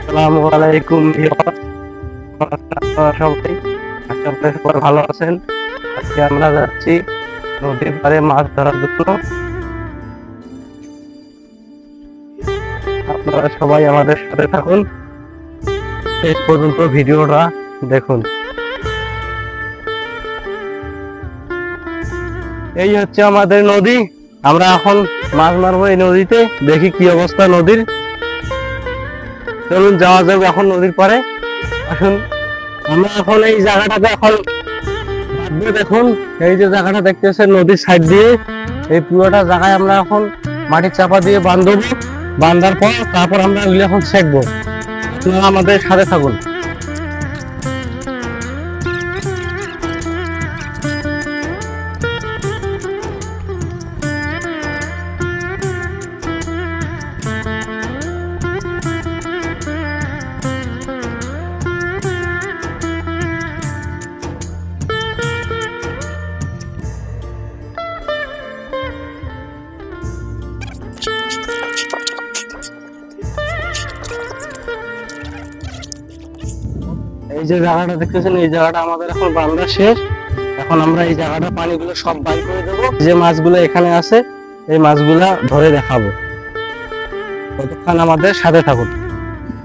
আসসালামু আলাইকুম সবাই, আশা করি সবাই ভালো আছেন। আজকে আমরা যাচ্ছি নদীর পাড়ে মাছ ধরার জন্য। আপনারা সবাই আমাদের সাথে থাকুন, শেষ পর্যন্ত ভিডিওটা দেখুন। এই হচ্ছে আমাদের নদী, আমরা এখন মাছ মারবো এই নদীতে। দেখি কি অবস্থা নদীর। চলুন যাওয়া যাবে এখন নদীর পাড়ে। আসুন, আমরা এখন এই জায়গাটাতে এখন বাঁধবো। দেখুন এই যে জায়গাটা দেখতেছেন নদীর সাইড দিয়ে, এই পুরোটা জায়গায় আমরা এখন মাটির চাপা দিয়ে বাঁধবো। বাঁধার পর তারপর আমরা এগুলো এখন সেঁকবো। আপনারা আমাদের সাথে থাকুন। এই যে জায়গাটা দেখতেছেন, এই জায়গাটা আমাদের এখন বাঁধা শেষ। এখন আমরা এই জায়গাটা পানিগুলো সব বাইর করে দেবো। যে মাছগুলো এখানে আছে এই মাছগুলা ধরে দেখাবো। ততক্ষণ আমাদের সাথে থাকুন,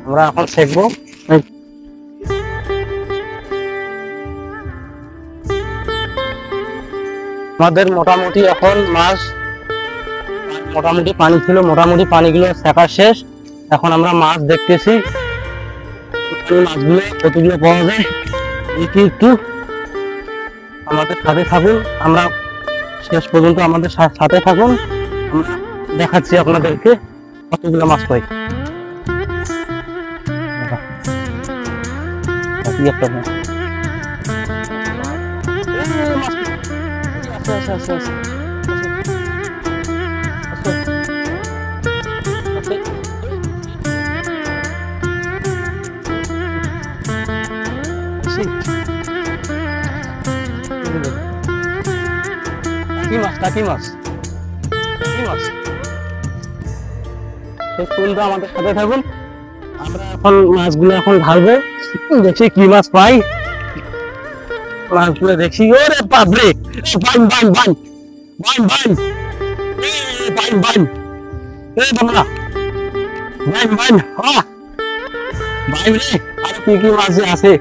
আমরা এখন সেঁকবো। আমাদের মোটামুটি এখন মাছ মোটামুটি পানি ছিল, মোটামুটি পানিগুলো সেঁকা শেষ। এখন আমরা মাছ দেখতেছি, মাছগুলো কতগুলো পাওয়া যায় একটু আমাদের সাথে থাকুন। আমরা শেষ পর্যন্ত আমাদের সাথে থাকুন, আমরা দেখাচ্ছি আপনাদেরকে কতগুলো মাছ পাই। টাকি মাছ আমাদের সাথে থাকুন। আমরা এখন মাছগুলো এখন ঢালবো, দেখি কি মাছ পাই। মাছগুলো দেখি। ওরে বাপরে, বাইন বাইন বাইন বাইন বাইন বাইন বাইন বাবা, বাইন বাইন বাইন রে। আর কি কি মাছ আছে?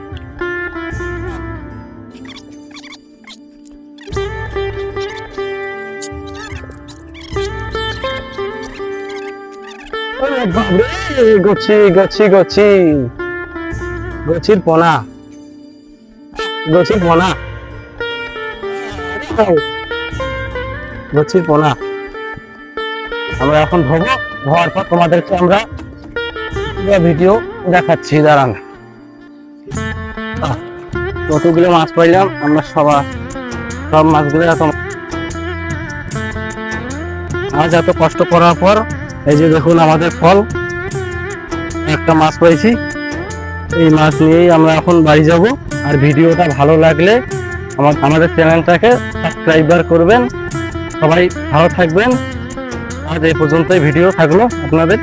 গছির পোনা আমরা এখন ধোবো। ধোয়ার পর তোমাদেরকে আমরা ভিডিও দেখাচ্ছি। দাঁড়ান, কতগুলো মাছ পাইলাম আমরা। সব মাছগুলো আজ এত কষ্ট করার পর এই যে দেখুন আমাদের ফল, একটা মাছ পাইছি। এই মাছ নিয়েই আমরা এখন বাড়ি যাব। আর ভিডিওটা ভালো লাগলে আমাদের চ্যানেলটাকে সাবস্ক্রাইব করবেন। সবাই ভালো থাকবেন। আজ এই পর্যন্তই ভিডিও থাকলো আপনাদের।